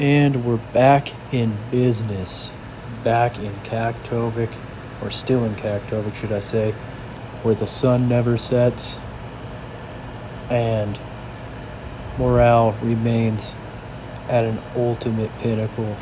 And we're back in business, back in Kaktovik, or still in Kaktovik, should I say, where the sun never sets and morale remains at an ultimate pinnacle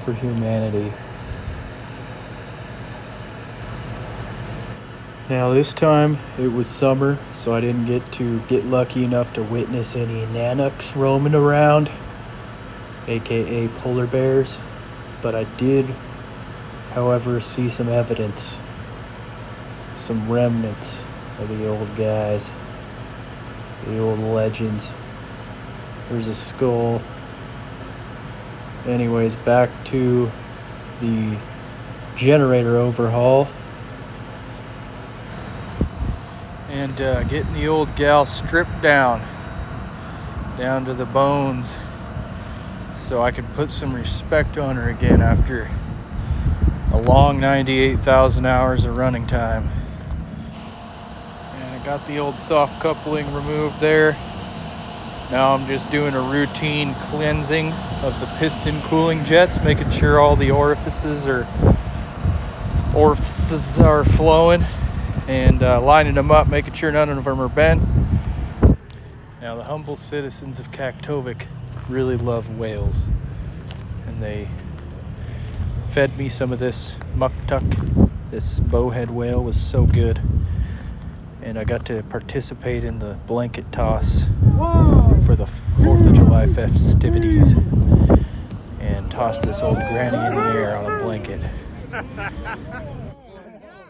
for humanity. Now this time it was summer, so I didn't get lucky enough to witness any Nanuks roaming around, aka polar bears, but I did, however, see some evidence, some remnants of the old guys, the old legends. There's a skull. Anyways, back to the generator overhaul. And getting the old gal stripped down to the bones, so I could put some respect on her again after a long 98,000 hours of running time. And I got the old soft coupling removed there. Now I'm just doing a routine cleansing of the piston cooling jets, making sure all the orifices are flowing, and lining them up, making sure none of them are bent. Now the humble citizens of Kaktovik really love whales, and they fed me some of this muktuk. This bowhead whale was so good, and I got to participate in the blanket toss for the 4th of July festivities, and toss this old granny in the air on a blanket.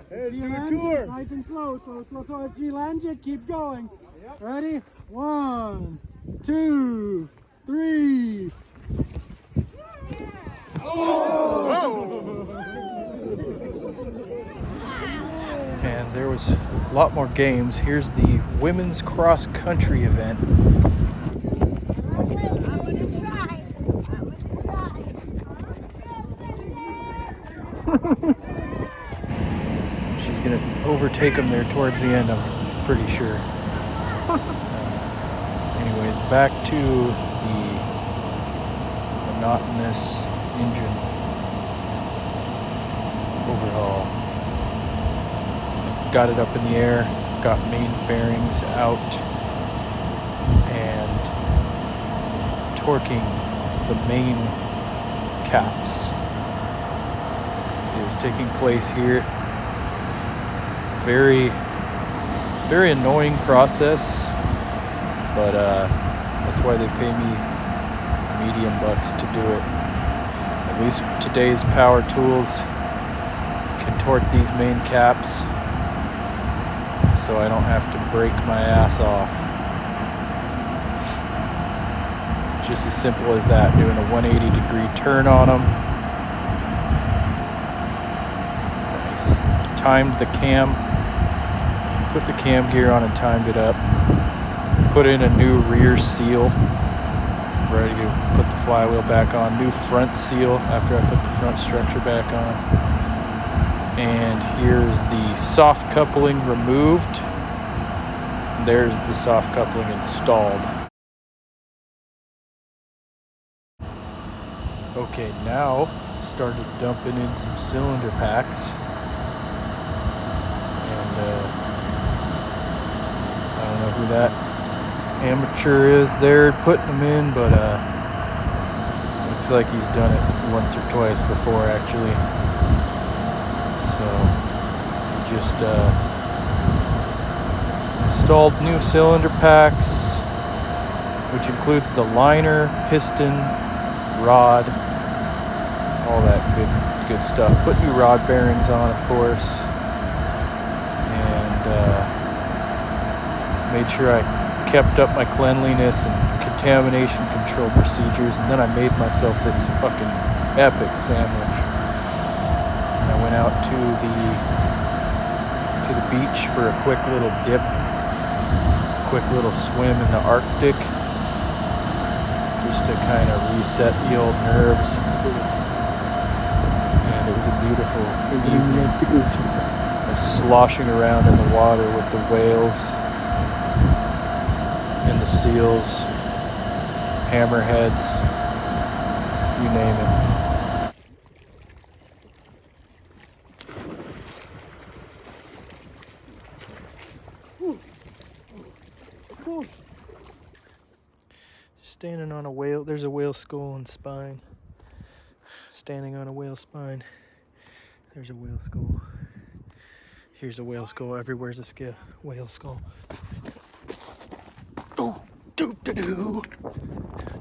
Hey, G-land, nice and slow. So as G-land it, keep going. Yep. Ready? 1, 2, 3. Oh! And there was a lot more games. Here's the women's cross country event. She's going to overtake them there towards the end, I'm pretty sure. Anyways, back to the monotonous engine overhaul. Got it up in the air, got main bearings out, and torquing the main caps is taking place here. Very, very annoying process, but that's why they pay me medium bucks to do it. At least today's power tools can torque these main caps, so I don't have to break my ass off. Just as simple as that, doing a 180-degree turn on them. Nice. Timed the cam. Put the cam gear on and timed it up. Put in a new rear seal. Ready to put the flywheel back on. New front seal after I put the front structure back on. And here's the soft coupling removed. There's the soft coupling installed. Okay, now started dumping in some cylinder packs. And I don't know who that amateur is there putting them in, but looks like he's done it once or twice before actually. So he just installed new cylinder packs, which includes the liner, piston, rod, all that good stuff. Put new rod bearings on, of course, and made sure I kept up my cleanliness and contamination control procedures, and then I made myself this fucking epic sandwich. And I went out to the beach for a quick little dip, quick little swim in the Arctic, just to kind of reset the old nerves. And it was a beautiful evening of sloshing around in the water with the whales and the seals, hammerheads, you name it. Cool. Standing on a whale, there's a whale skull and spine. Standing on a whale spine, there's a whale skull. Here's a whale skull, everywhere's a whale skull. Oh, doo-doo-doo.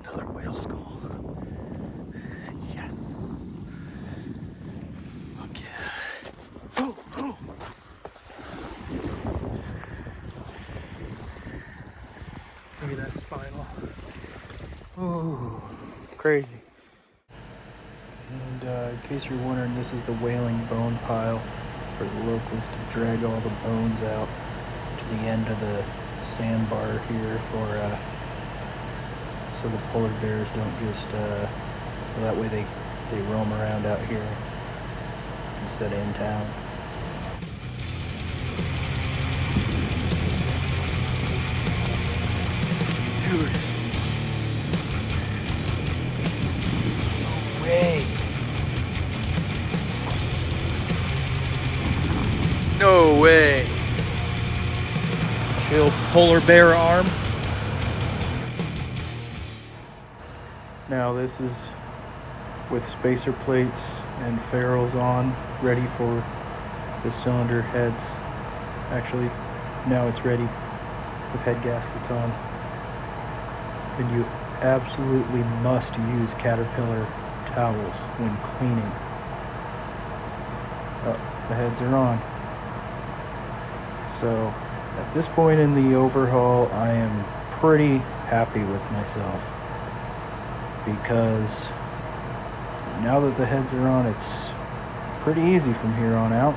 Another whale skull. Yes. Fuck yeah. Oh, oh. Look at that spinal. Oh, crazy. And in case you're wondering, this is the whaling bone pile for the locals to drag all the bones out to the end of the sandbar here for so the polar bears don't just well, that way they roam around out here instead of in town. Dude. No way. No way. Chill polar bear arm. Now this is with spacer plates and ferrules on, ready for the cylinder heads. Actually, now it's ready with head gaskets on. And you absolutely must use Caterpillar towels when cleaning. Oh, the heads are on. So at this point in the overhaul, I am pretty happy with myself, because now that the heads are on, it's pretty easy from here on out.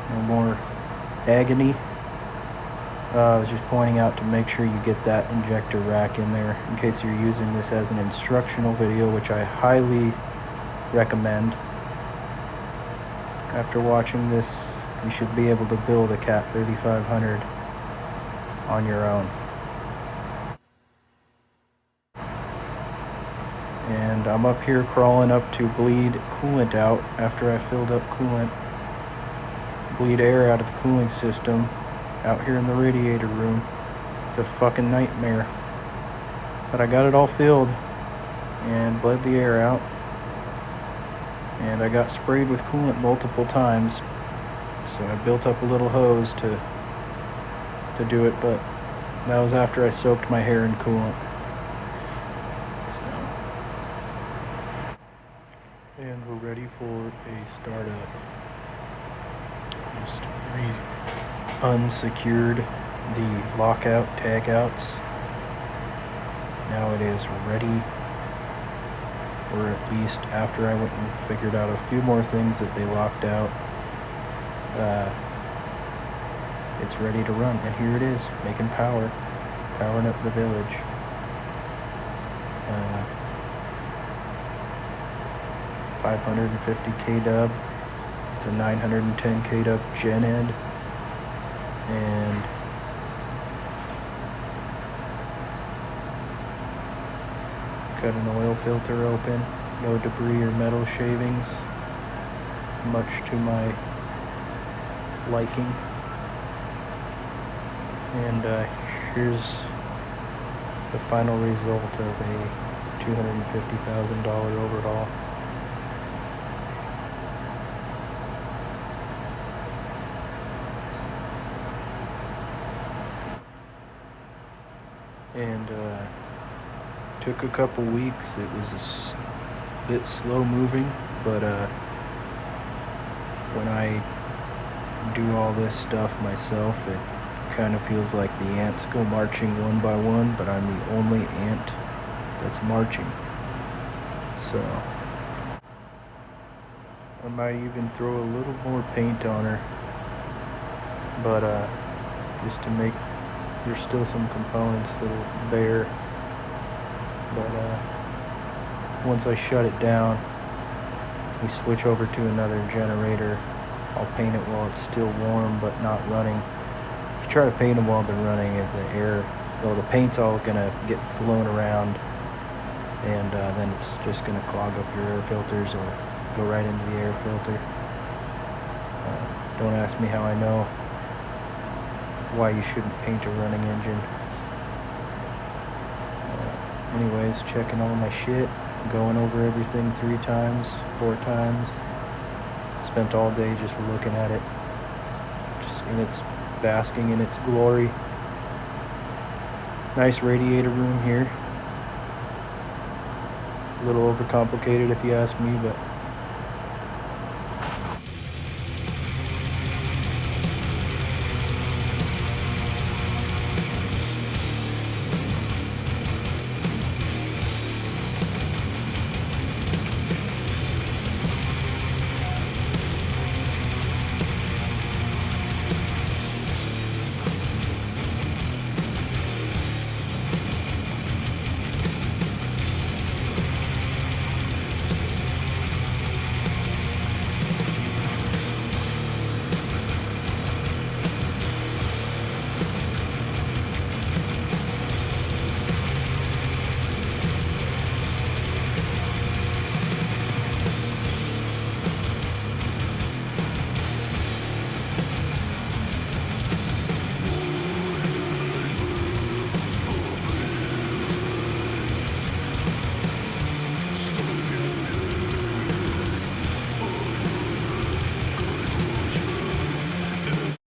No more agony. I was just pointing out to make sure you get that injector rack in there in case you're using this as an instructional video, which I highly recommend. After watching this, you should be able to build a Cat 3500 on your own. And I'm up here crawling up to bleed coolant out after I filled up coolant. Bleed air out of the cooling system out here in the radiator room. It's a fucking nightmare. But I got it all filled and bled the air out. And I got sprayed with coolant multiple times. So I built up a little hose to do it, but that was after I soaked my hair in coolant. And we're ready for a startup. Just unsecured the lockout tagouts. Now it is ready, or at least after I went and figured out a few more things that they locked out, it's ready to run. And here it is, making power, powering up the village. 550 kW. It's a 910 kW gen ed, and cut an oil filter open. No debris or metal shavings, much to my liking. And here's the final result of a $250,000 overhaul. And took a couple weeks. It was a bit slow moving, but when I do all this stuff myself, it kind of feels like the ants go marching one by one, but I'm the only ant that's marching. So I might even throw a little more paint on her, but just to make, there's still some components that'll bear, but once I shut it down, we switch over to another generator. I'll paint it while it's still warm but not running. If you try to paint them while they're running, the air, well, the paint's all gonna get flown around and then it's just going to clog up your air filters or go right into the air filter. Don't ask me how I know why you shouldn't paint a running engine. Anyways, checking all my shit, going over everything 3 times, 4 times. Spent all day just looking at it, just in its basking in its glory. Nice radiator room here. A little overcomplicated if you ask me, but